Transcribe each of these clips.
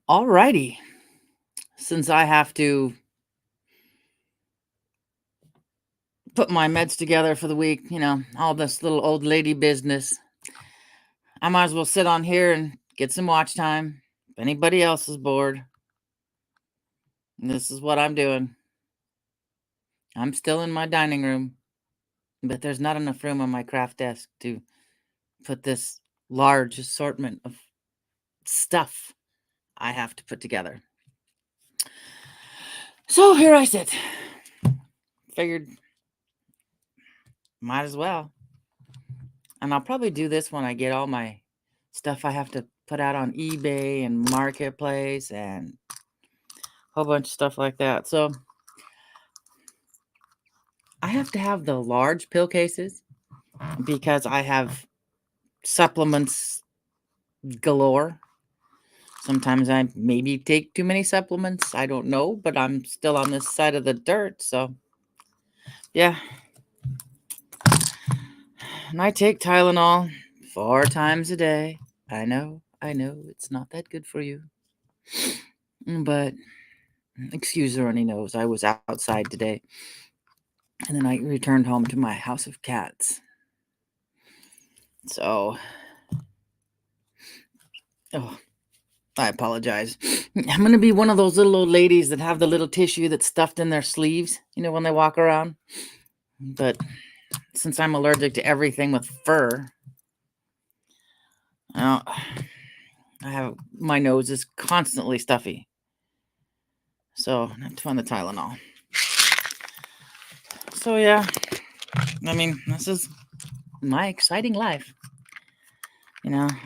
Alrighty. Since I have to put my meds together for the week, all this little old lady business, I might as well sit on here and get some watch time. If anybody else is bored, this is what I'm doing. I'm still in my dining room, but there's not enough room on my craft desk to put this large assortment of stuff I have to put together. So here I sit. Figured might as well. And I'll probably do this when I get all my stuff I have to put out on eBay and Marketplace and a whole bunch of stuff like that. So I have to have the large pill cases because I have supplements galore. Sometimes I maybe take too many supplements. I don't know, but I'm still on this side of the dirt. So, yeah. And I take Tylenol 4 times a day. I know, it's not that good for you. But excuse the runny nose. I was outside today. And then I returned home to my house of cats. So, I apologize. I'm going to be one of those little old ladies that have the little tissue that's stuffed in their sleeves, when they walk around. But since I'm allergic to everything with fur, I have my nose is constantly stuffy. So, I have to find the Tylenol. So, yeah. This is my exciting life.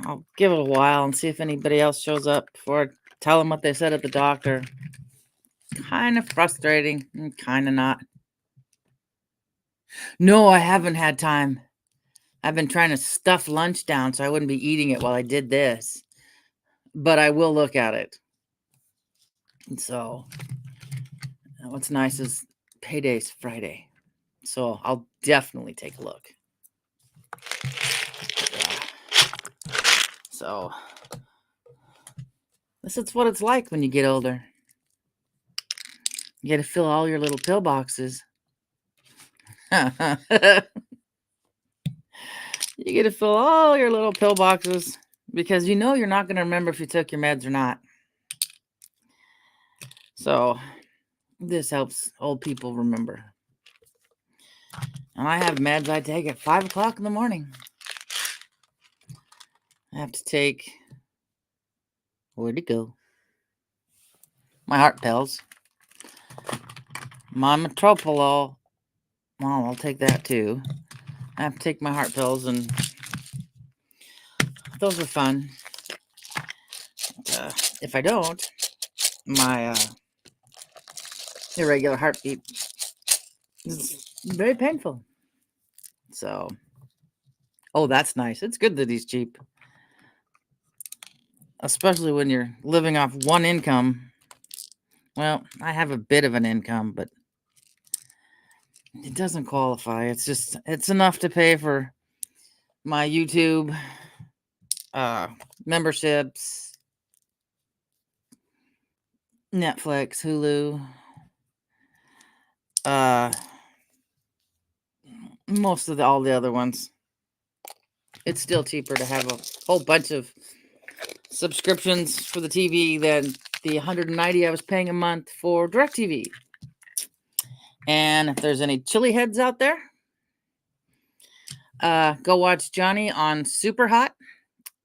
I'll give it a while and see if anybody else shows up before I tell them what they said at the doctor. Kind of frustrating and kind of not. No, I haven't had time. I've been trying to stuff lunch down so I wouldn't be eating it while I did this. But I will look at it. And so, what's nice is payday's Friday. So I'll definitely take a look. Yeah. So, this is what it's like when you get older. You got to fill all your little pill boxes. You get to fill all your little pill boxes because you're not going to remember if you took your meds or not. So, this helps old people remember. And I have meds I take at 5 o'clock in the morning. I have to take, where'd it go? My heart pills. My metropolol. Well, I'll take that too. I have to take my heart pills, and those are fun. If I don't, my irregular heartbeat is very painful. So, oh, that's nice. It's good that he's cheap. Especially when you're living off one income. Well, I have a bit of an income, but it doesn't qualify. It's enough to pay for my YouTube memberships, Netflix, Hulu, most of all the other ones. It's still cheaper to have a whole bunch of subscriptions for the TV than the $190 I was paying a month for DirecTV. And if there's any chili heads out there, go watch Johnny on Super Hot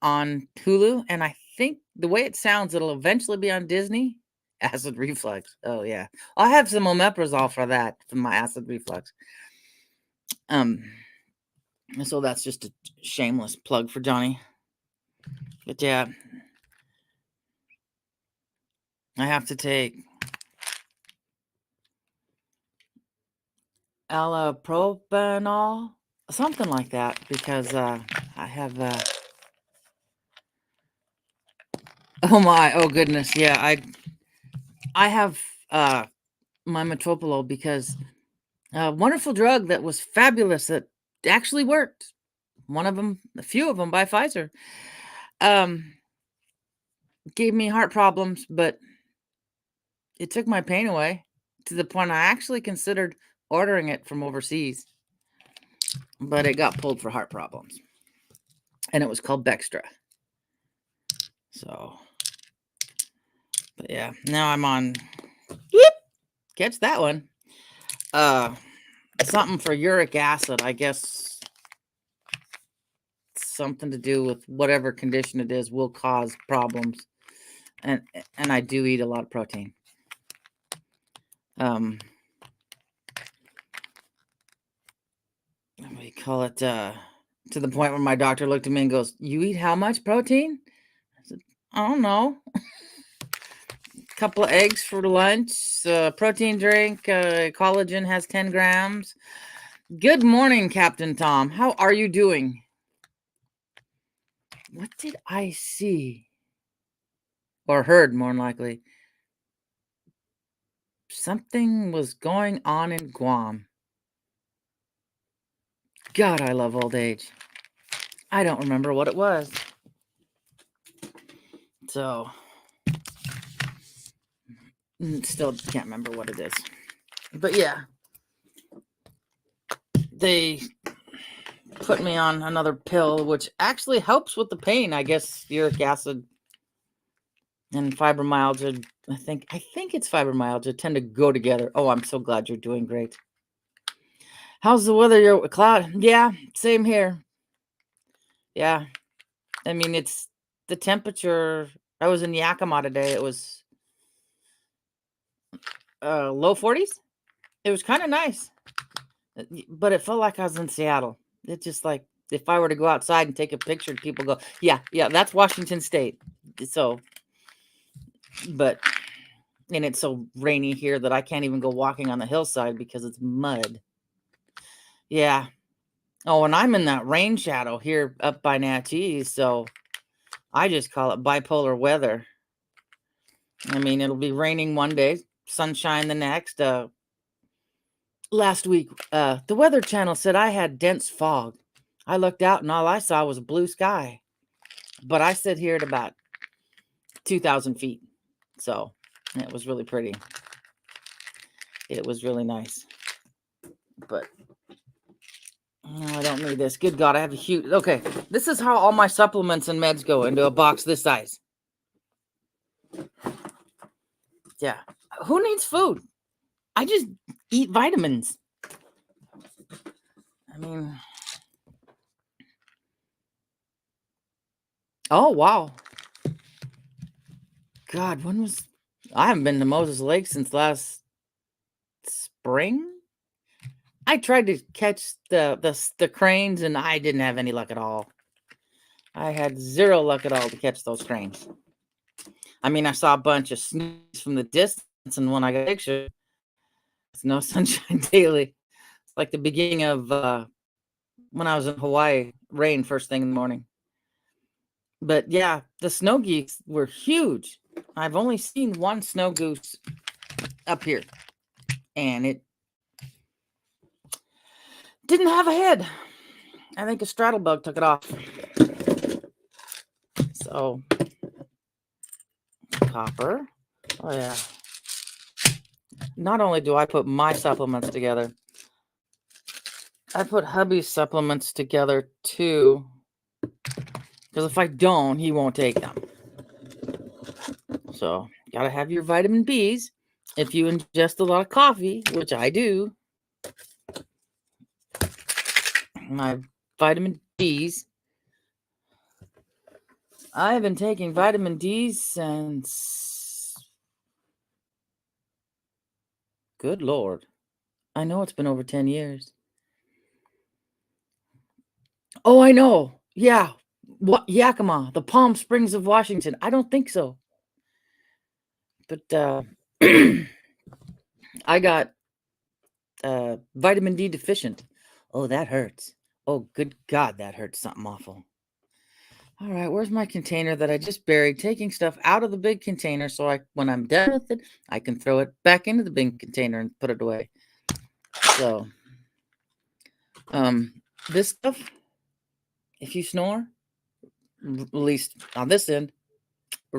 on Hulu. And I think the way it sounds, it'll eventually be on Disney. Acid reflux. Oh yeah, I'll have some omeprazole for that, for my acid reflux. So that's just a shameless plug for Johnny. But yeah, I have to take allopropanol, something like that, because I have oh goodness, yeah, I have my metropolol because a wonderful drug that was fabulous that actually worked. One of them, a few of them by Pfizer. Gave me heart problems, but it took my pain away to the point I actually considered ordering it from overseas, but it got pulled for heart problems. And it was called Bextra. So, but yeah, now I'm on, catch that one. Something for uric acid, I guess. Something to do with whatever condition it is will cause problems. And I do eat a lot of protein. What do you call it? To the point where my doctor looked at me and goes, "You eat how much protein?" I said, "I don't know. Couple of eggs for lunch, protein drink, collagen has 10 grams. Good morning, Captain Tom. How are you doing? What did I see? Or heard, more than likely. Something was going on in Guam. God, I love old age. I don't remember what it was. So, still can't remember what it is. But yeah, they put me on another pill, which actually helps with the pain. I guess uric acid and fibromyalgia, I think it's fibromyalgia, tend to go together. Oh, I'm so glad you're doing great. How's the weather? Your cloud? Yeah, same here. Yeah, I mean, it's the temperature. I was in Yakima today. It was low 40s. It was kind of nice, but it felt like I was in Seattle. It's just like if I were to go outside and take a picture, people go, yeah, that's Washington State. So, but, and it's so rainy here that I can't even go walking on the hillside because it's mud. Yeah. Oh, and I'm in that rain shadow here up by Natchez, so I just call it bipolar weather. I mean, it'll be raining one day, sunshine the next. Last week, the Weather Channel said I had dense fog. I looked out and all I saw was blue sky. But I sit here at about 2,000 feet. So it was really pretty. It was really nice. But no, I don't need this. Good God, I have a huge... Okay, this is how all my supplements and meds go into a box this size. Yeah. Who needs food? I just eat vitamins. I mean... Oh, wow. God, when was... I haven't been to Moses Lake since last spring. I tried to catch the cranes, and I didn't have any luck at all. I had zero luck at all to catch those cranes. I mean, I saw a bunch of snakes from the distance, and when I got a picture, it's no sunshine daily. It's like the beginning of when I was in Hawaii, rain first thing in the morning. But yeah, the snow geese were huge. I've only seen one snow goose up here, and it didn't have a head. I think a straddlebug took it off. So, copper. Oh, yeah. Not only do I put my supplements together, I put hubby's supplements together too. Because if I don't, he won't take them. So, gotta have your vitamin Bs. If you ingest a lot of coffee, which I do, my vitamin Ds. I've been taking vitamin D since... Good Lord. I know it's been over 10 years. Oh, I know. Yeah. What, Yakima, the Palm Springs of Washington. I don't think so. But I got vitamin D deficient. Oh, that hurts. Oh, good God, that hurts something awful. All right, where's my container that I just buried? Taking stuff out of the big container so when I'm done with it, I can throw it back into the big container and put it away. So, this stuff, if you snore, at least on this end,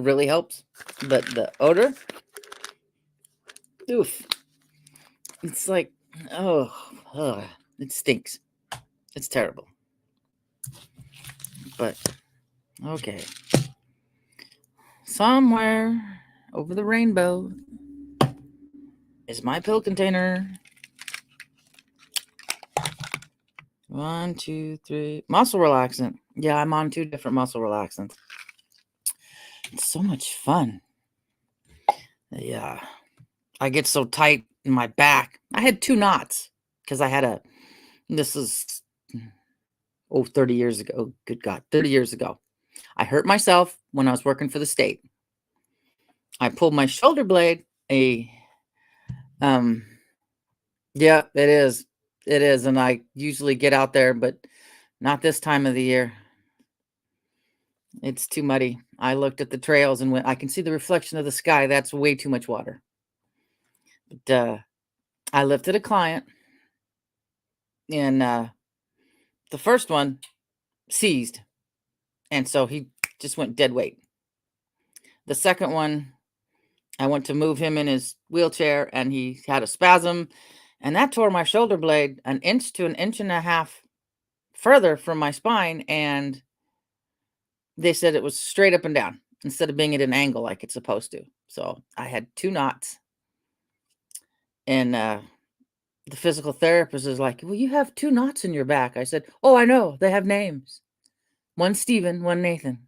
really helps. But the odor, oof. It's like, it stinks. It's terrible. But, okay. Somewhere over the rainbow is my pill container. 1, 2, 3. Muscle relaxant. Yeah, I'm on 2 different muscle relaxants. It's so much fun. Yeah. I get so tight in my back. I had 2 knots because I had this is 30 years ago. Oh, good God, 30 years ago. I hurt myself when I was working for the state. I pulled my shoulder blade. Yeah, it is. It is. And I usually get out there, but not this time of the year. It's too muddy. I looked at the trails and went, I can see the reflection of the sky. That's way too much water. But I lifted a client, and the first one seized. And so he just went dead weight. The second one, I went to move him in his wheelchair, and he had a spasm, and that tore my shoulder blade 1 inch to 1.5 inches further from my spine, and they said it was straight up and down instead of being at an angle like it's supposed to. So I had 2 knots, and the physical therapist is like, "Well, you have 2 knots in your back." I said, "Oh, I know. They have names. One Stephen, one Nathan."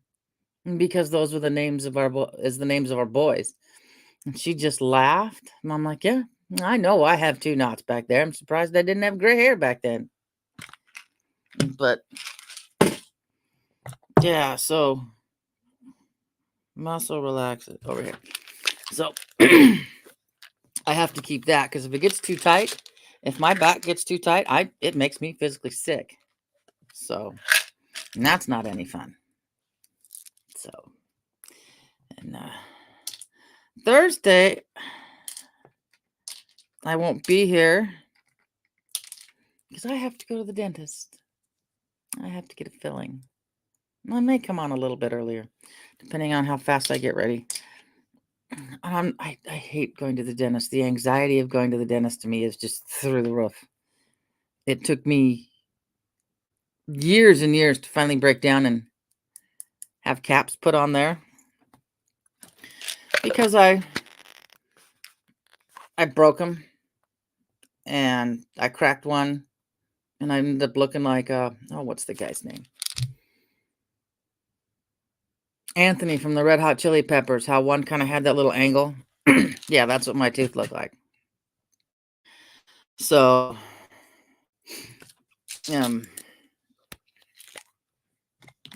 Because those were the names of the names of our boys. And she just laughed. And I'm like, "Yeah, I know I have 2 knots back there. I'm surprised I didn't have gray hair back then." But yeah, so muscle relaxer over here. So I have to keep that because if it gets too tight, if my back gets too tight, it makes me physically sick. So, and that's not any fun. So, and Thursday, I won't be here because I have to go to the dentist. I have to get a filling. I may come on a little bit earlier, depending on how fast I get ready. I hate going to the dentist. The anxiety of going to the dentist to me is just through the roof. It took me years and years to finally break down and have caps put on there because I broke them and I cracked one and I ended up looking like what's the guy's name? Anthony from the Red Hot Chili Peppers. How one kind of had that little angle. Yeah, that's what my tooth looked like. So,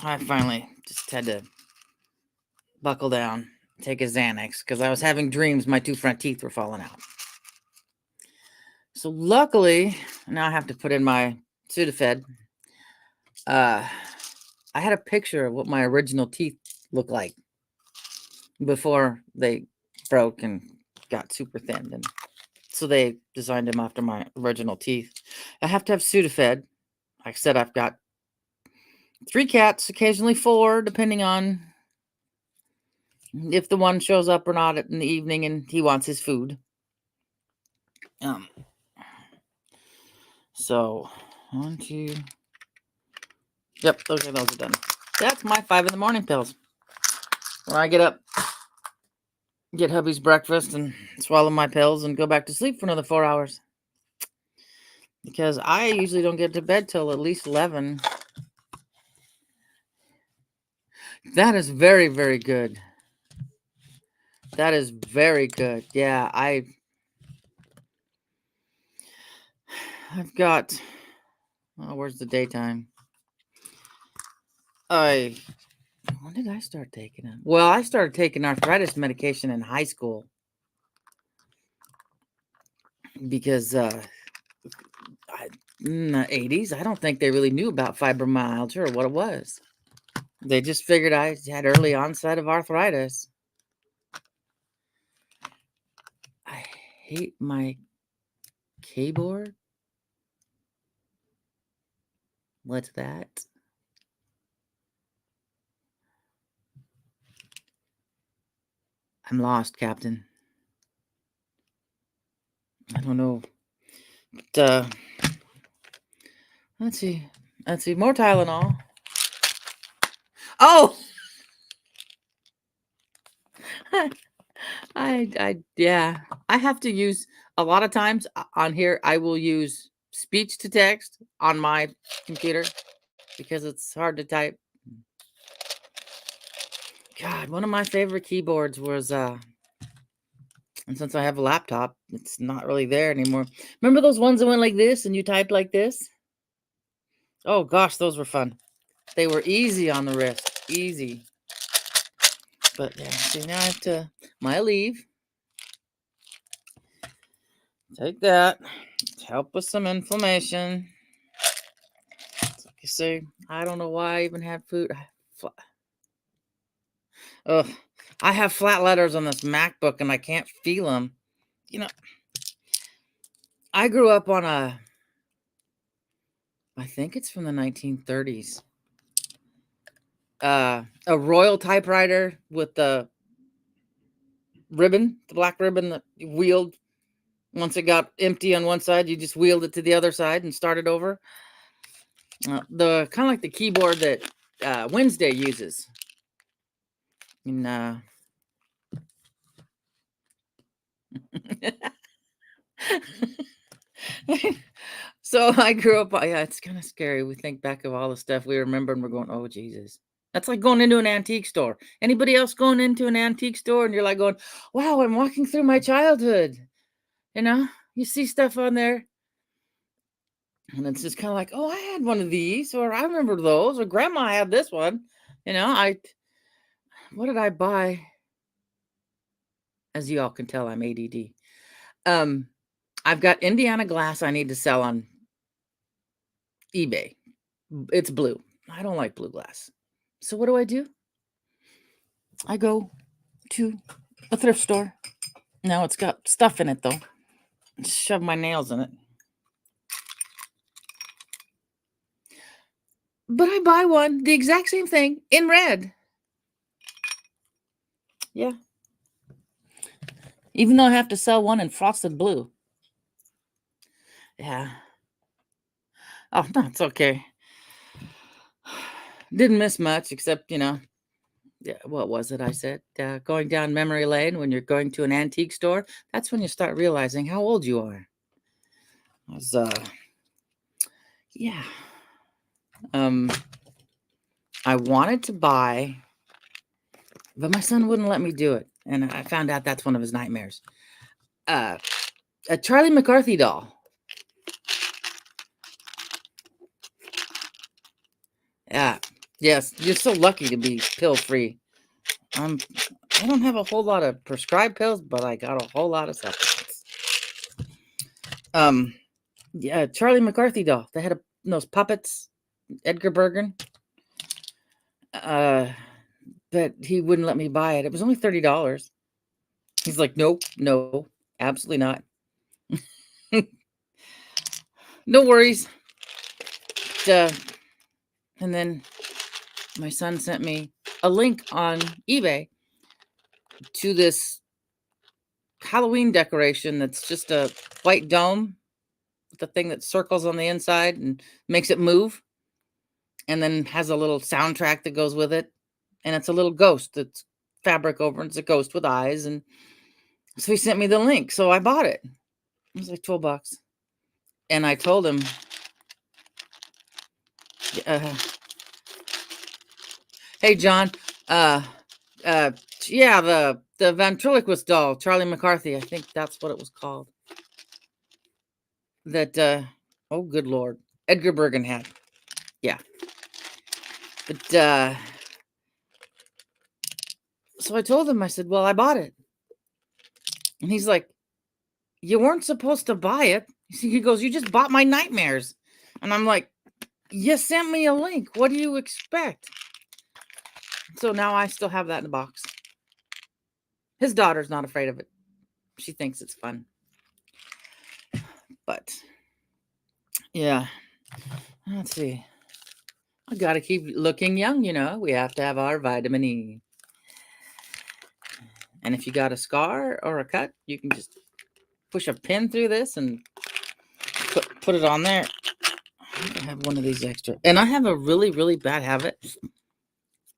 I finally just had to buckle down, take a Xanax, because I was having dreams my 2 front teeth were falling out. So luckily, now I have to put in my Sudafed. I had a picture of what my original teeth looked like before they broke and got super thin. And so they designed them after my original teeth. I have to have Sudafed. Like I said, I've got 3 cats, occasionally 4, depending on if the one shows up or not in the evening and he wants his food. So 1, 2. Yep, those are done. That's my 5 in the morning pills. When I get up, get hubby's breakfast and swallow my pills and go back to sleep for another 4 hours. Because I usually don't get to bed till at least 11. That is very, very good. That is very good. Yeah, I've got, where's the daytime? When did I start taking it? Well, I started taking arthritis medication in high school because in the 80s, I don't think they really knew about fibromyalgia or what it was. They just figured I had early onset of arthritis. I hate my keyboard. What's that? I'm lost, Captain. I don't know. But, let's see. More Tylenol. Oh, yeah. I have to use a lot of times on here. I will use speech to text on my computer because it's hard to type. God, one of my favorite keyboards was and since I have a laptop, it's not really there anymore. Remember those ones that went like this and you typed like this? Oh gosh, those were fun. They were easy on the wrist. Easy. But yeah, see, now I have to my leave. Take that. Help with some inflammation. Like you say, I don't know why I even had food. Ugh. I have flat letters on this MacBook and I can't feel them. You know, I grew up on I think it's from the 1930s. A Royal typewriter with the ribbon, the black ribbon that you wheeled. Once it got empty on one side, you just wheeled it to the other side and started over. The kind of like the keyboard that Wednesday uses. And so I grew up. Yeah, it's kind of scary. We think back of all the stuff we remember, and we're going, "Oh Jesus!" That's like going into an antique store. Anybody else going into an antique store, and you're like going, "Wow, I'm walking through my childhood." You know, you see stuff on there, and it's just kind of like, "Oh, I had one of these," or "I remember those," or "Grandma had this one." You know, what did I buy? As you all can tell, I'm ADD. I've got Indiana glass I need to sell on eBay. It's blue. I don't like blue glass. So what do? I go to a thrift store. Now it's got stuff in it though. Shove my nails in it. But I buy one, the exact same thing in red. Yeah. Even though I have to sell one in frosted blue. Yeah. Oh, no, it's okay. Didn't miss much except, yeah, what was it I said? Going down memory lane when you're going to an antique store, that's when you start realizing how old you are. I was, yeah. I wanted to buy, but my son wouldn't let me do it. And I found out that's one of his nightmares. A Charlie McCarthy doll. Yeah. Yes. You're so lucky to be pill free. I don't have a whole lot of prescribed pills, but I got a whole lot of supplements. Yeah, Charlie McCarthy doll. They had those puppets, Edgar Bergen. But he wouldn't let me buy it. It was only $30. He's like, nope, no, absolutely not. No worries. And then my son sent me a link on eBay to this Halloween decoration that's just a white dome with the thing that circles on the inside and makes it move, and then has a little soundtrack that goes with it, and it's a little ghost that's fabric over, and it's a ghost with eyes. And so he sent me the link, so I bought it. It was like $12, and I told him, "Hey, John, uh, yeah, the ventriloquist doll, Charlie McCarthy. I think that's what it was called. That oh, good Lord, Edgar Bergen had. Yeah, but so I told him. I said, well, I bought it, and he's like, you weren't supposed to buy it. He goes, you just bought my nightmares, and I'm like, you sent me a link. What do you expect? So now I still have that in the box. His daughter's not afraid of it. She thinks it's fun. But yeah, let's see. I got to keep looking young, We have to have our vitamin E. And if you got a scar or a cut, you can just push a pin through this and put it on there. I have one of these extra. And I have a really, really bad habit.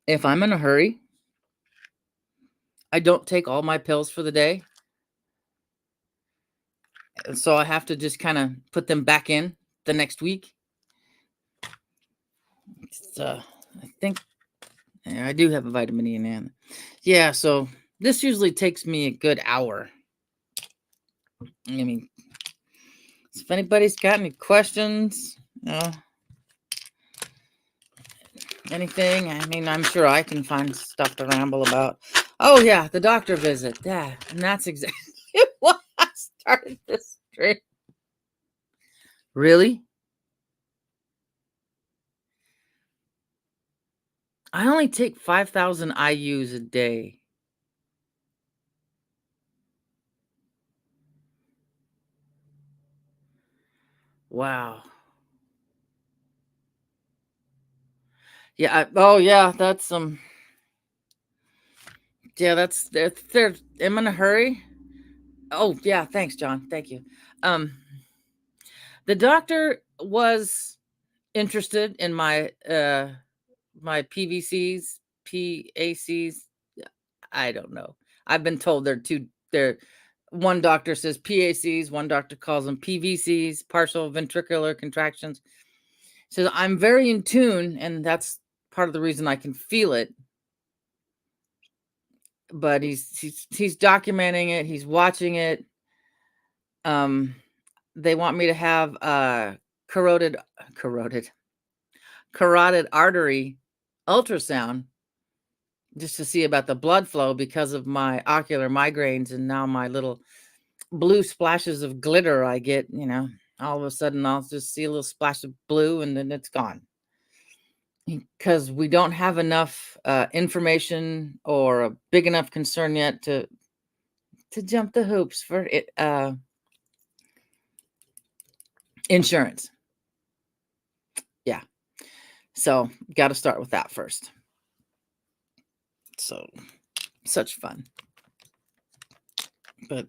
If I'm in a hurry, I don't take all my pills for the day. So I have to just kind of put them back in the next week. I think I do have a vitamin E in it. Yeah, so this usually takes me a good hour. I mean, if anybody's got any questions, anything, I mean, I'm sure I can find stuff to ramble about. Oh, yeah, the doctor visit. Yeah, and that's exactly why I started this stream. Really? I only take 5,000 IUs a day. Wow. Yeah. Oh, yeah. That's Yeah. That's they're. I'm in a hurry. Oh, yeah. Thanks, John. Thank you. The doctor was interested in my my PVCs, PACs. I don't know. I've been told they're one doctor says PACs, one doctor calls them PVCs, partial ventricular contractions. So I'm very in tune, and that's part of the reason I can feel it. But he's documenting it, he's watching it. They want me to have carotid artery ultrasound just to see about the blood flow because of my ocular migraines and now my little blue splashes of glitter I get, all of a sudden I'll just see a little splash of blue and then it's gone. Because we don't have enough information or a big enough concern yet to jump the hoops for it, insurance. Yeah. So got to start with that first. So such fun. But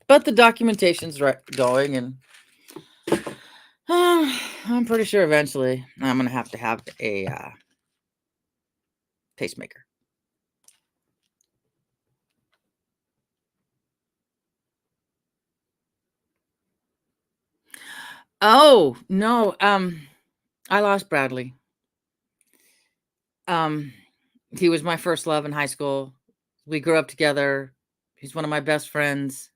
the documentation's going, and I'm pretty sure eventually I'm going to have a pacemaker. Oh, no. I lost Bradley. He was my first love in high school. We grew up together. He's one of my best friends.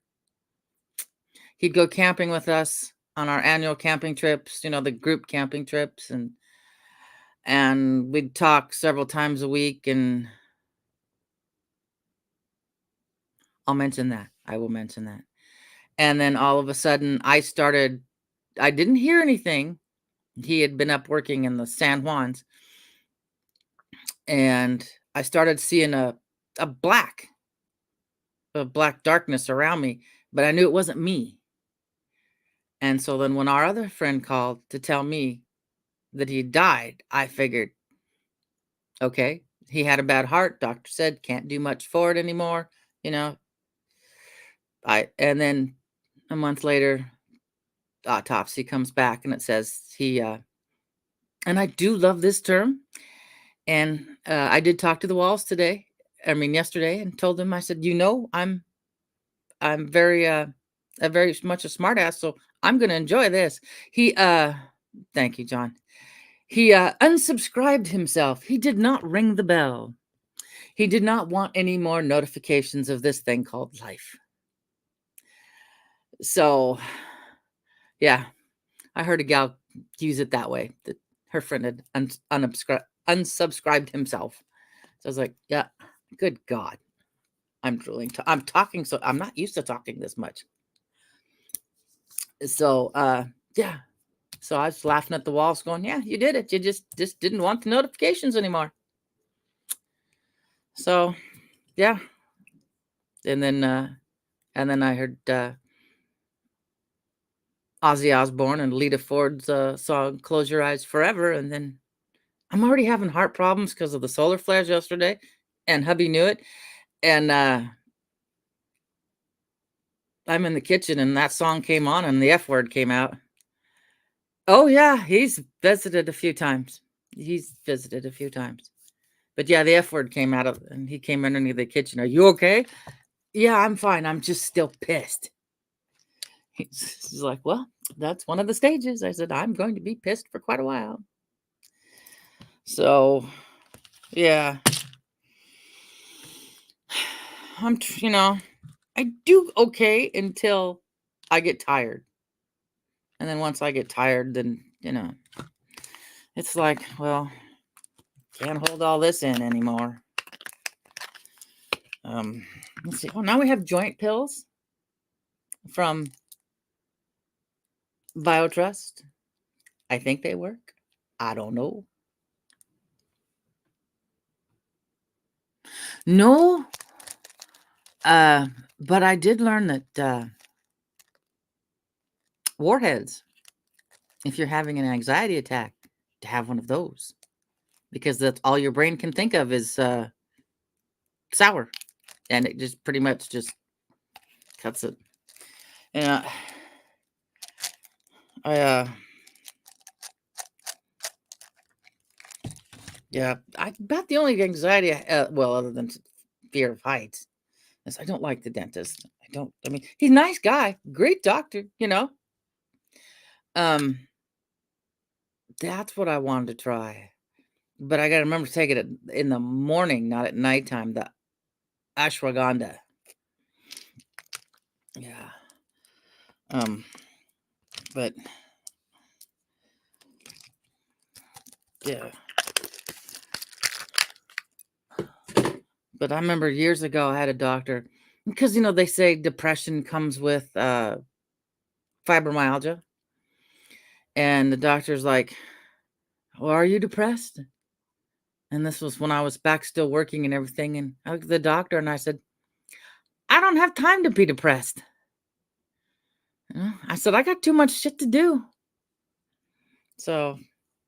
He'd go camping with us on our annual camping trips, the group camping trips, and we'd talk several times a week, and I'll mention that. I will mention that. And then all of a sudden I didn't hear anything. He had been up working in the San Juans, and I started seeing a black darkness around me, but I knew it wasn't me. And so then when our other friend called to tell me that he died, I figured, okay, he had a bad heart. Doctor said can't do much for it anymore. And then a month later, autopsy comes back and it says he, and I do love this term. And I did talk to the Walls yesterday, and told them, I said, I'm very much a smartass, so I'm going to enjoy this. Thank you, John. He unsubscribed himself. He did not ring the bell. He did not want any more notifications of this thing called life. So, yeah, I heard a gal use it that way, that her friend had unsubscribed himself. So I was like, yeah, good God. I'm drooling. I'm talking, so I'm not used to talking this much. So, yeah. So I was laughing at the Walls going, yeah, you did it. You just didn't want the notifications anymore. So, yeah. And then I heard Ozzy Osbourne and Lita Ford's song "Close Your Eyes Forever," and then I'm already having heart problems because of the solar flares yesterday, and hubby knew it. And I'm in the kitchen and that song came on and the F word came out. Oh, yeah, he's visited a few times. But yeah, the F word came out of, and he came underneath the kitchen. Are you okay? Yeah, I'm fine. I'm just still pissed. He's like, well, that's one of the stages. I said, I'm going to be pissed for quite a while. So, yeah. I do okay until I get tired. And then once I get tired, then, it's like, well, can't hold all this in anymore. Let's see. Oh, now we have joint pills from BioTrust. I think they work. I don't know. No. But I did learn that warheads, if you're having an anxiety attack, to have one of those. Because that's all your brain can think of is sour. And it just pretty much just cuts it. And about the only anxiety, other than fear of heights, is I don't like the dentist. He's a nice guy, great doctor, That's what I wanted to try. But I got to remember to take it in the morning, not at nighttime, the ashwagandha. Yeah. But yeah. But I remember years ago I had a doctor, because they say depression comes with fibromyalgia. And the doctor's like, well, are you depressed? And this was when I was back still working and everything. And I looked at the doctor and I said, I don't have time to be depressed. I said, I got too much shit to do. So,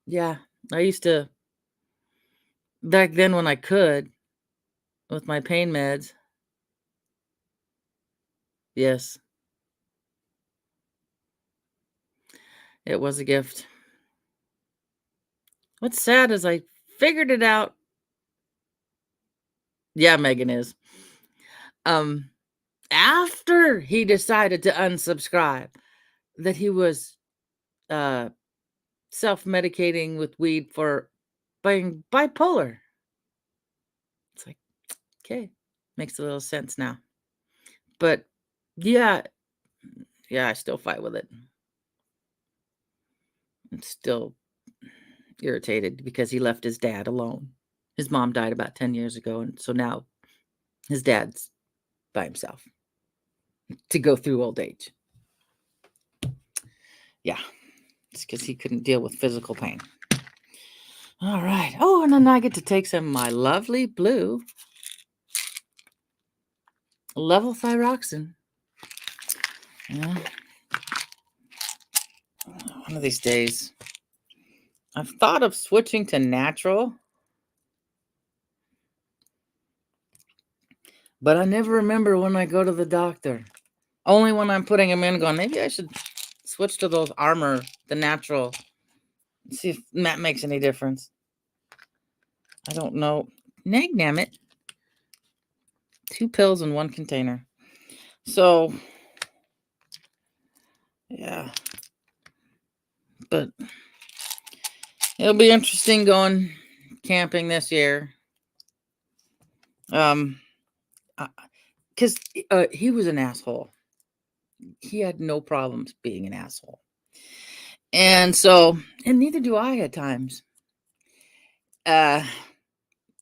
yeah, I used to, back then when I could, with my pain meds. Yes. It was a gift. What's sad is I figured it out. Yeah, Megan is. After he decided to unsubscribe, that he was self-medicating with weed for being bipolar. It's like, okay, makes a little sense now. But yeah, I still fight with it. I'm still irritated because he left his dad alone. His mom died about 10 years ago, and so now his dad's by himself to go through old age. Yeah, it's because he couldn't deal with physical pain. All right. Oh, and then I get to take some of my lovely blue levothyroxine. Yeah. One of these days, I've thought of switching to natural, but I never remember when I go to the doctor. Only when I'm putting them in, going, maybe I should switch to those Armor, the natural. See if that makes any difference. I don't know. Damn it. 2 pills in 1 container. So, yeah. But it'll be interesting going camping this year. Because he was an asshole. He had no problems being an asshole. And so, and neither do I at times.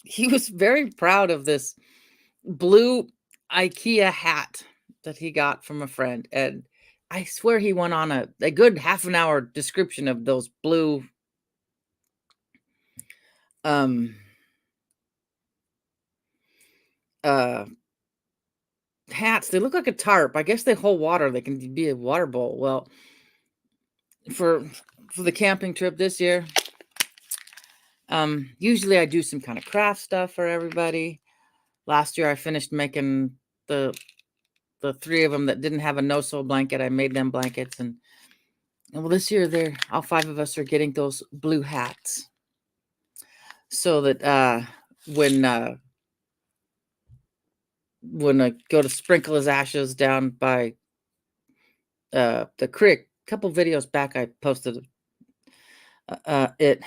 He was very proud of this blue IKEA hat that he got from a friend. And I swear he went on a good half an hour description of those blue hats. They look like a tarp. I guess they hold water. They can be a water bowl. Well, for the camping trip this year, usually I do some kind of craft stuff for everybody. Last year I finished making the the 3 of them that didn't have a no-sew blanket, I made them blankets. And well, this year all 5 of us are getting those blue hats. So that when I go to sprinkle his ashes down by the creek, a couple videos back I posted it.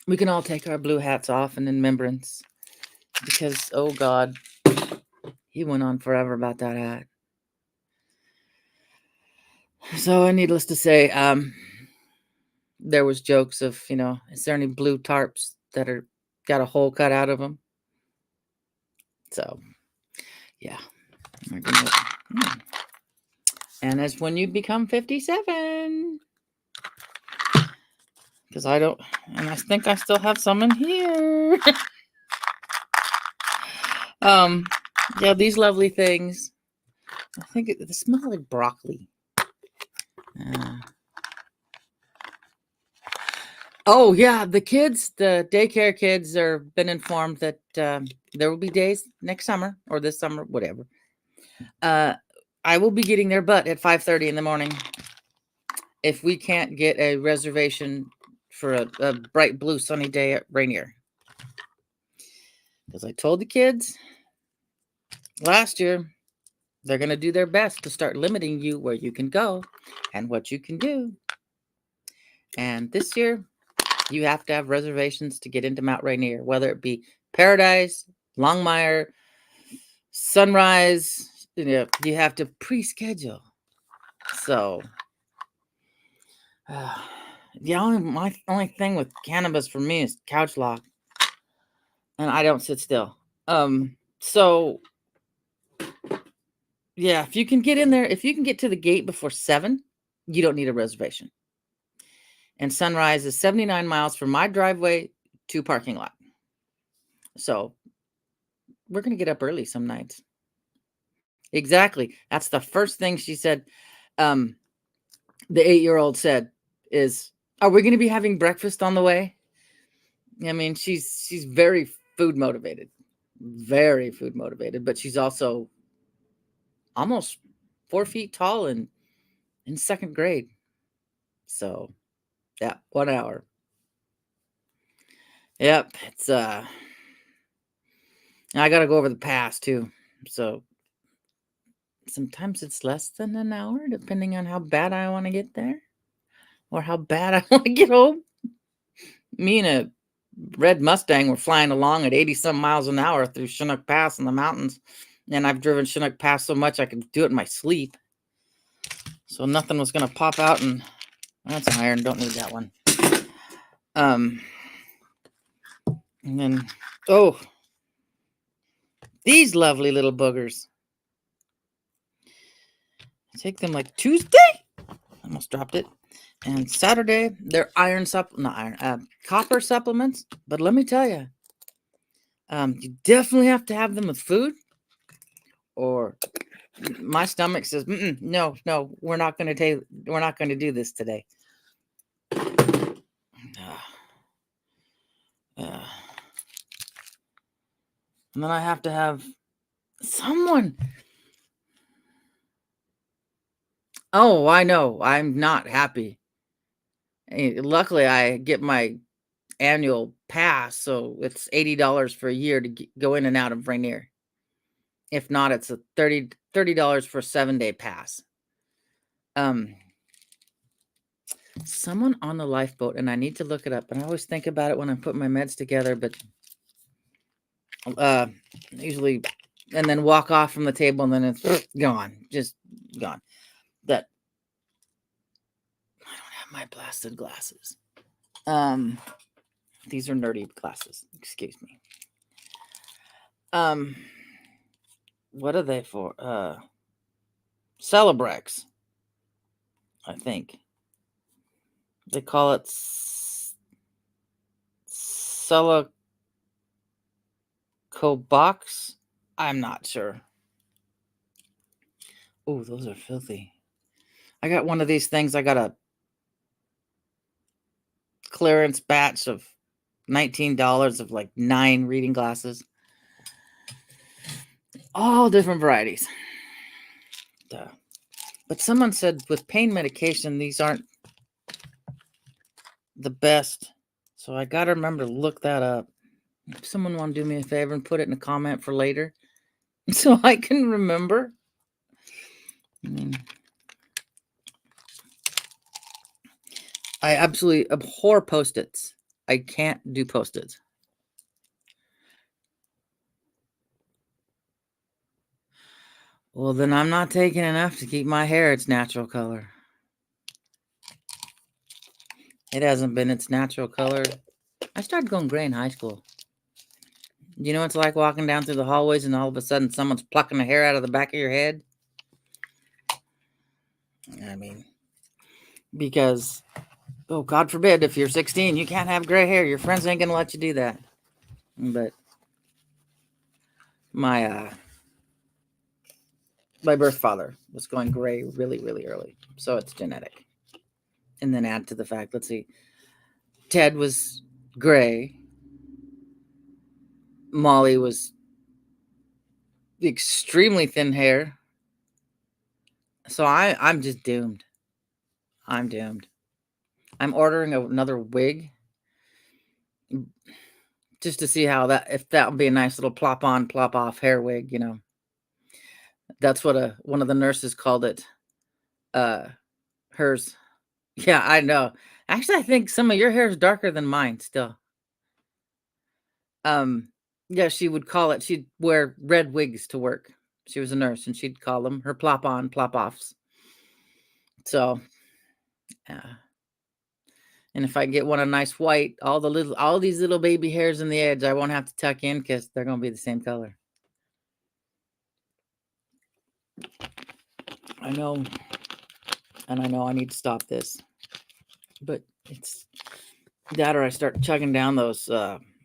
We can all take our blue hats off in remembrance, because oh God, he went on forever about that hat. So needless to say, there was jokes of, is there any blue tarps that are got a hole cut out of them? So yeah. And that's when you become 57. Because I think I still have some in here. Yeah, these lovely things. I think they smell like broccoli. Oh yeah, the daycare kids are been informed that there will be days next summer or this summer, whatever. I will be getting their butt at 5:30 in the morning if we can't get a reservation for a bright blue sunny day at Rainier. Because I told the kids last year, they're going to do their best to start limiting you where you can go and what you can do. And this year, you have to have reservations to get into Mount Rainier, whether it be Paradise, Longmire, Sunrise. You have to pre-schedule. So, my only thing with cannabis for me is couch lock, and I don't sit still. So yeah, if you can get in there, if you can get to the gate before 7, you don't need a reservation. And Sunrise is 79 miles from my driveway to parking lot. So we're going to get up early some nights. Exactly. That's the first thing she said. The 8-year-old said is, are we going to be having breakfast on the way? I mean, she's very food motivated, but she's also almost 4 feet tall and in 2nd grade. So yeah, 1 hour. Yep. It's I got to go over the pass too. So sometimes it's less than an hour, depending on how bad I want to get there or how bad I want to get home. Me and a red Mustang were flying along at 80 some miles an hour through Chinook Pass in the mountains. And I've driven Chinook Pass so much I could do it in my sleep. So nothing was going to pop out. And that's an iron. Don't need that one. And then, these lovely little boogers. I take them like Tuesday. Almost dropped it. And Saturday, they're copper supplements. But let me tell you, you definitely have to have them with food, or my stomach says, no, we're not going to do this today. And then I have to have someone. Oh, I know. I'm not happy. Luckily, I get my annual pass, so it's $80 for a year to go in and out of Rainier. If not, it's a $30 for a 7-day pass. Someone on the lifeboat, and I need to look it up, and I always think about it when I'm putting my meds together, but usually, and then walk off from the table, and then it's gone, just gone. That I don't have my blasted glasses. These are nerdy glasses. Excuse me. What are they for? Celebrex, I think. They call it Celacobox. I'm not sure. Oh, those are filthy. I got one of these things. I got a clearance batch of $19 of like 9 reading glasses. All different varieties. But someone said with pain medication, these aren't the best. So I got to remember to look that up. If someone want to do me a favor and put it in a comment for later so I can remember. I mean, I absolutely abhor Post-its. I can't do Post-its. Well, then I'm not taking enough to keep my hair its natural color. It hasn't been its natural color. I started going gray in high school. You know what it's like walking down through the hallways and all of a sudden someone's plucking the hair out of the back of your head? I mean, because, oh, God forbid, if you're 16, you can't have gray hair. Your friends ain't going to let you do that. But my birth father was going gray really, really early. So it's genetic. And then add to the fact, let's see, Ted was gray. Molly was extremely thin hair. So I'm just doomed. I'm doomed. I'm ordering another wig just to see how if that would be a nice little plop on, plop off hair wig, you know. That's what one of the nurses called it. Hers. Yeah, I know. Actually, I think some of your hair is darker than mine still. Yeah, she would call it, she'd wear red wigs to work. She was a nurse and she'd call them her plop on, plop offs. So, yeah. And if I get one a nice white, all these little baby hairs in the edge, I won't have to tuck in because they're going to be the same color. I know. And I know I need to stop this. But it's that or I start chugging down those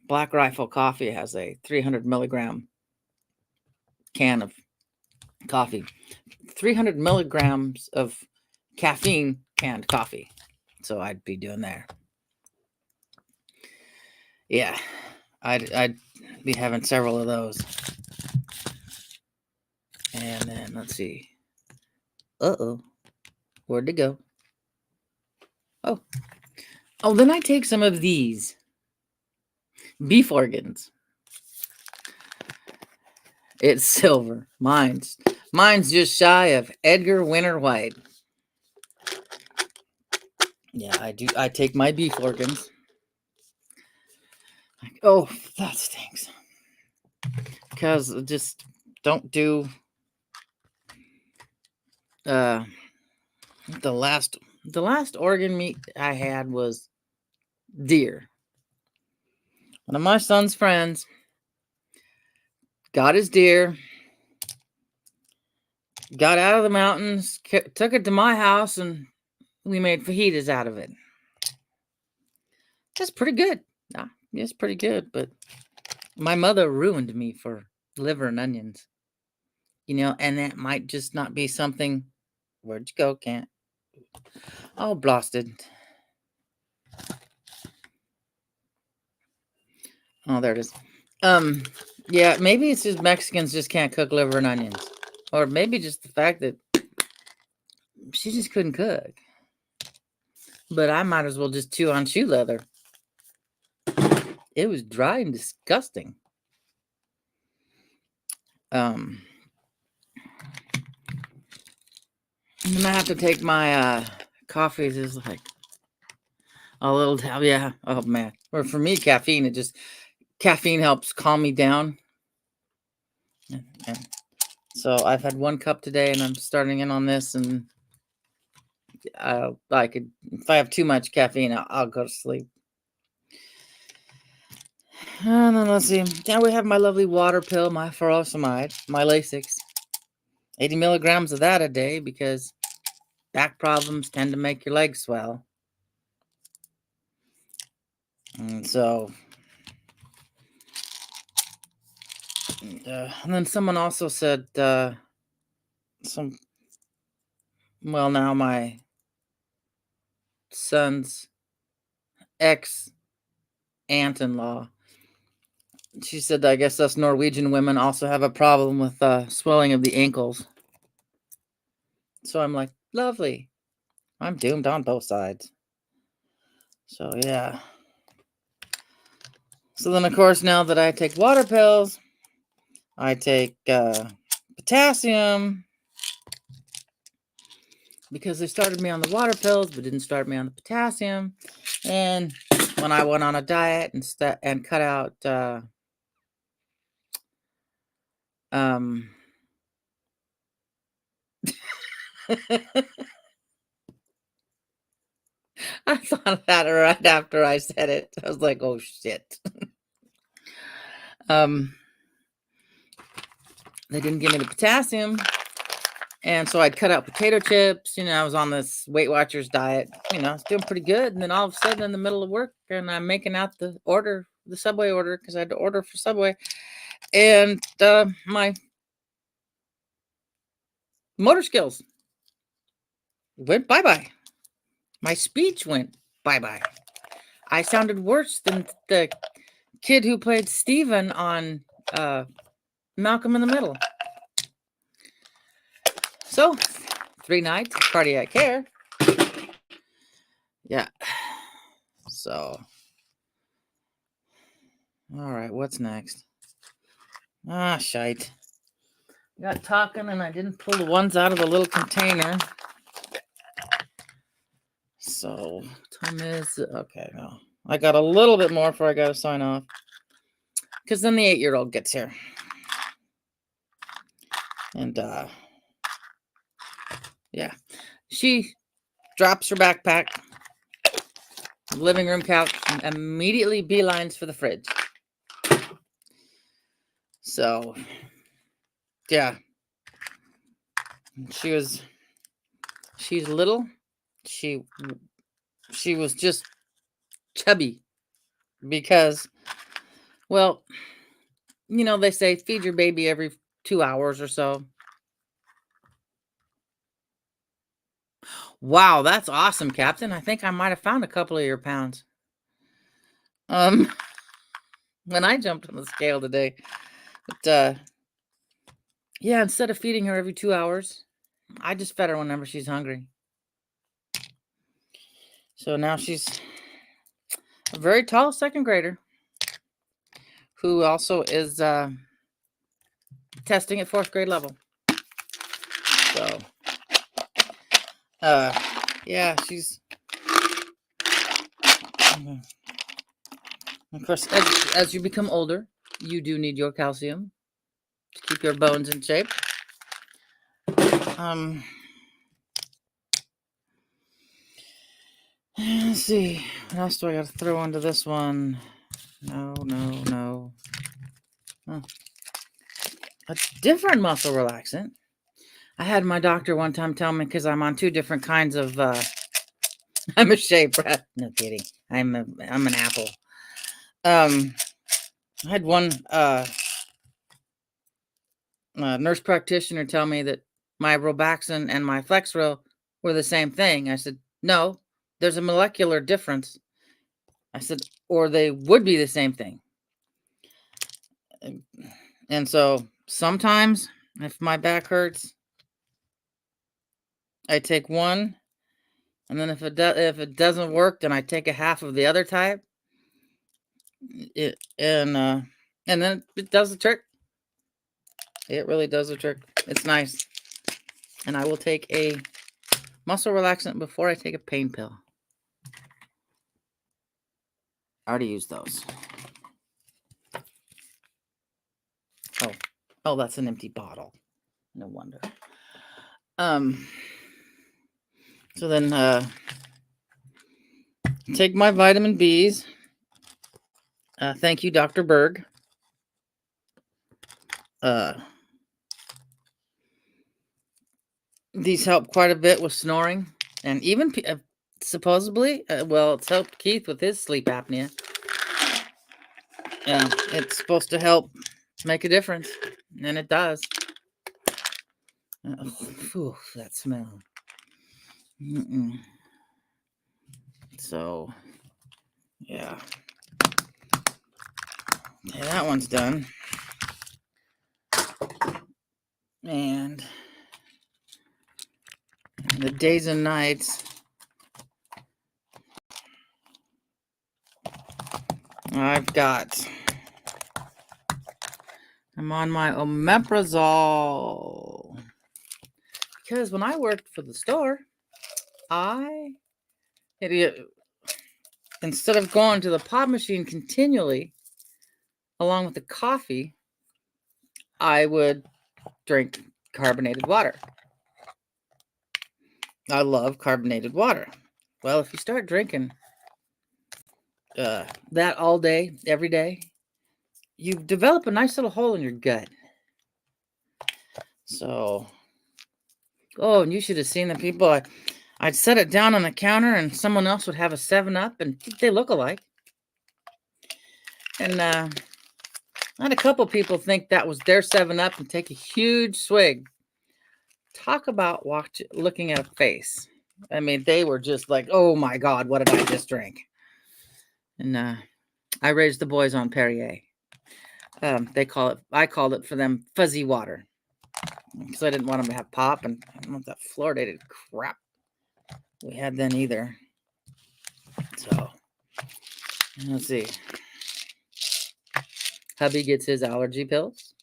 Black Rifle coffee. It has a 300 milligram can of coffee. 300 milligrams of caffeine canned coffee. So I'd be doing there. Yeah, I'd be having several of those. And then let's see. Uh-oh. Where'd it go? Oh. Oh, then I take some of these beef organs. It's silver. Mine's just shy of Edgar Winter White. Yeah, I do. I take my beef organs. Oh, that stinks. Because just don't do the last organ meat I had was deer. One of my son's friends got his deer, got out of the mountains, took it to my house, and we made fajitas out of it. That's pretty good. It's pretty good, but my mother ruined me for liver and onions. You know, and that might just not be something. Where'd you go, Can't? Oh, blasted. Oh, there it is. Yeah, maybe it's just Mexicans just can't cook liver and onions. Or maybe just the fact that she just couldn't cook. But I might as well just chew on shoe leather. It was dry and disgusting. And then I have to take my coffees is like a little, yeah. Oh man. Or for me, caffeine helps calm me down. And so I've had 1 cup today and I'm starting in on this, and if I have too much caffeine, I'll go to sleep. And then let's see. Now we have my lovely water pill, my furosemide, my Lasix. 80 milligrams of that a day because back problems tend to make your legs swell. And so, and then someone also said, now my son's ex-aunt-in-law, she said, I guess us Norwegian women also have a problem with swelling of the ankles. So I'm like, lovely. I'm doomed on both sides. So yeah. So then, of course, now that I take water pills, I take potassium, because they started me on the water pills but didn't start me on the potassium. And when I went on a diet and cut out I thought of that right after I said it. I was like, oh shit. They didn't give me the potassium. And so I'd cut out potato chips. I was on this Weight Watchers diet. I was doing pretty good. And then all of a sudden in the middle of work, and I'm making out the Subway order, because I had to order for Subway. And my motor skills went bye-bye. My speech went bye-bye. I sounded worse than the kid who played Steven on Malcolm in the Middle. So, 3 nights of cardiac care. Yeah. So, all right, what's next? Ah, shite. Got talking and I didn't pull the ones out of the little container. So, time is, okay, no. I got a little bit more before I got to sign off, because then the 8-year-old gets here. And, yeah. She drops her backpack, living room couch, and immediately beelines for the fridge. So, yeah. She's little. She was just chubby because, well, they say feed your baby every 2 hours or so. Wow, that's awesome, Captain. I think I might have found a couple of your pounds. When I jumped on the scale today. But, yeah, instead of feeding her every 2 hours, I just fed her whenever she's hungry. So now she's a very tall 2nd grader who also is testing at 4th grade level. So, yeah, she's, of course, as you become older, you do need your calcium to keep your bones in shape. Let's see. What else do I got to throw into this one? No. Oh. A different muscle relaxant. I had my doctor one time tell me, because I'm on 2 different kinds of, I'm a shape rat. No kidding. I'm an apple. I had one nurse practitioner tell me that my Robaxin and my Flexeril were the same thing. I said, no, there's a molecular difference. I said, or they would be the same thing. And so sometimes if my back hurts, I take one, and then if it doesn't work, then I take a half of the other type. And then it does the trick. It really does the trick. It's nice. And I will take a muscle relaxant before I take a pain pill. I already used those. Oh, that's an empty bottle. No wonder. So then take my vitamin Bs. Thank you, Dr. Berg. These help quite a bit with snoring, and even supposedly, it's helped Keith with his sleep apnea. Yeah, it's supposed to help make a difference, and it does. That smell. So, yeah. Yeah, that one's done. And the days and nights, I'm on my omeprazole. Because when I worked for the store, instead of going to the pop machine continually, along with the coffee, I would drink carbonated water. I love carbonated water. Well, if you start drinking that all day, every day, you develop a nice little hole in your gut. So, and you should have seen the people. I'd set it down on the counter and someone else would have a 7-Up and they look alike. And I had a couple people think that was their 7-Up and take a huge swig. Talk about looking at a face. I mean, they were just like, oh my God, what did I just drink? And I raised the boys on Perrier. I called it for them fuzzy water. Because I didn't want them to have pop, and I don't want that fluoridated crap we had then either. So, let's see. Hubby gets his allergy pills.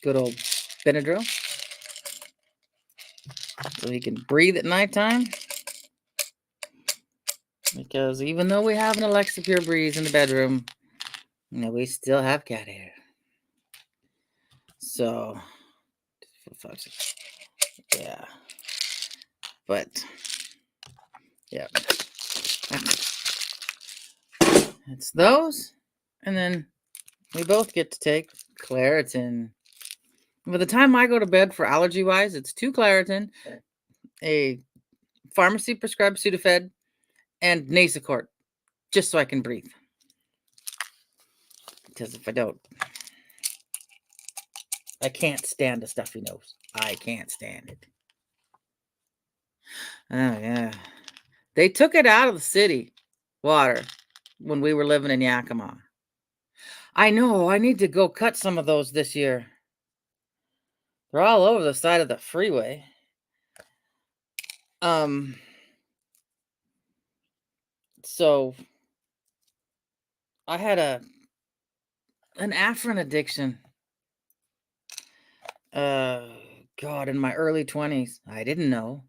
Good old Benadryl. So he can breathe at nighttime. Because even though we have an Alexa Pure Breeze in the bedroom, we still have cat hair. So, yeah. But, yeah. It's those. And then we both get to take Claritin. By the time I go to bed for allergy-wise, it's 2 Claritin, a pharmacy-prescribed Sudafed, and Nasacort, just so I can breathe. Because if I don't, I can't stand a stuffy nose. I can't stand it. Oh, yeah. They took it out of the city water when we were living in Yakima. I know. I need to go cut some of those this year. They're all over the side of the freeway. So I had an Afrin addiction. God, in my early 20s. I didn't know.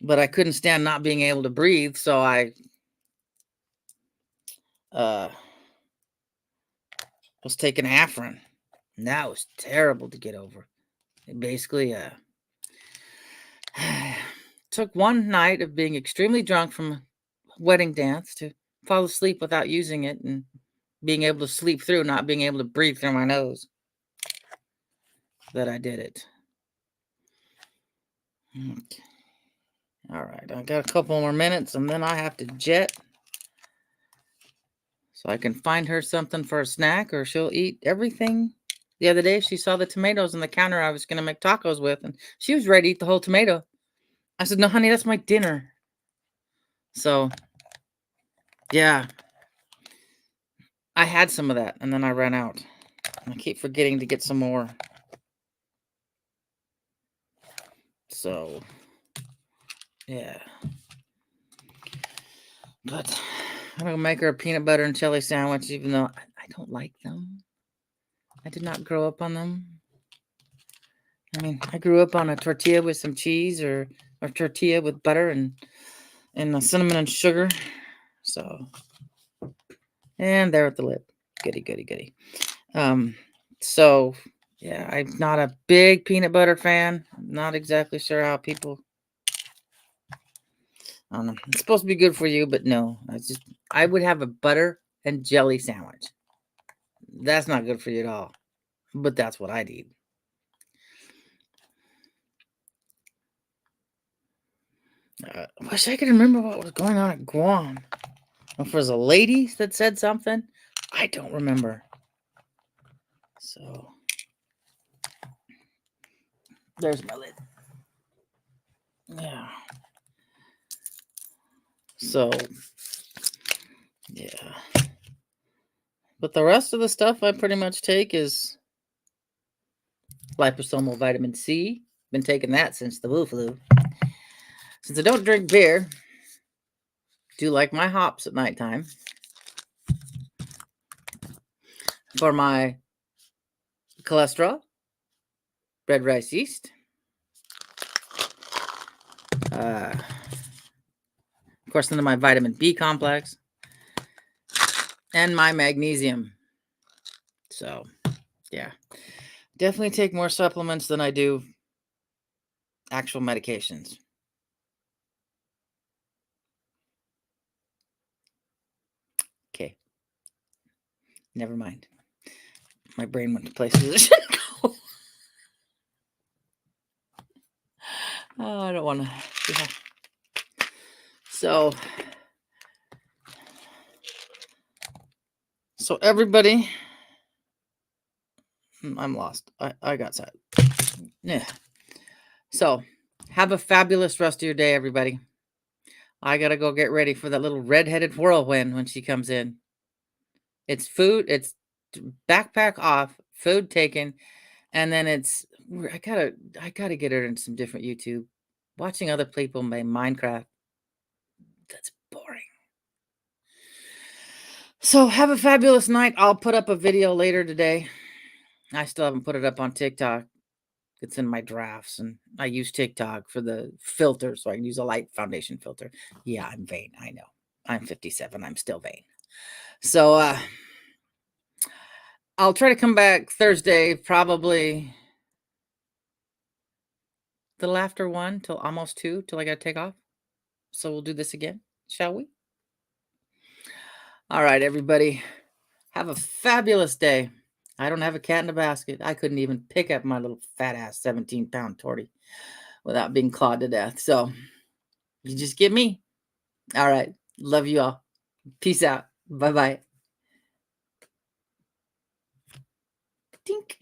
But I couldn't stand not being able to breathe, so I was taking Afrin. And that was terrible to get over. It basically took one night of being extremely drunk from a wedding dance to fall asleep without using it and being able to sleep through, not being able to breathe through my nose. That I did it. Okay. All right, I got a couple more minutes and then I have to jet. So I can find her something for a snack or she'll eat everything. The other day, she saw the tomatoes on the counter I was going to make tacos with, and she was ready to eat the whole tomato. I said, no, honey, that's my dinner. So, yeah. I had some of that, and then I ran out. I keep forgetting to get some more. So, yeah. But I'm going to make her a peanut butter and jelly sandwich, even though I don't like them. I did not grow up on them. I mean, I grew up on a tortilla with some cheese or tortilla with butter and cinnamon and sugar. So, and there at the lip. Goody, goody, goody. So, yeah, I'm not a big peanut butter fan. I'm not exactly sure how people... I don't know. It's supposed to be good for you, but no. I would have a butter and jelly sandwich. That's not good for you at all. But that's what I'd eat. I wish I could remember what was going on at Guam. If there was a lady that said something, I don't remember. So, there's my lid. Yeah. So, yeah. But the rest of the stuff I pretty much take is liposomal vitamin C, been taking that since the Wu flu. Since I don't drink beer, do like my hops at nighttime. For my cholesterol, red rice yeast. Of course, then my vitamin B complex and my magnesium. So, yeah, definitely take more supplements than I do actual medications. Okay, never mind. My brain went to places it shouldn't go. Oh, I don't want to. Yeah. So everybody, I'm lost. I got sad. Yeah. So have a fabulous rest of your day, everybody. I gotta go get ready for that little redheaded whirlwind when she comes in. It's food. It's backpack off, food taken, and then I gotta get her into some different YouTube. Watching other people play Minecraft, that's boring. So have a fabulous night. I'll put up a video later today. I still haven't put it up on TikTok. It's in my drafts, and I use TikTok for the filter, so I can use a light foundation filter. Yeah, I'm vain. I know. I'm 57. I'm still vain. So I'll try to come back Thursday, probably the little after 1 till almost 2, till I gotta take off. So we'll do this again, shall we? All right, everybody. Have a fabulous day. I don't have a cat in a basket. I couldn't even pick up my little fat ass 17-pound tortie without being clawed to death. So you just get me. All right. Love you all. Peace out. Bye-bye. Tink.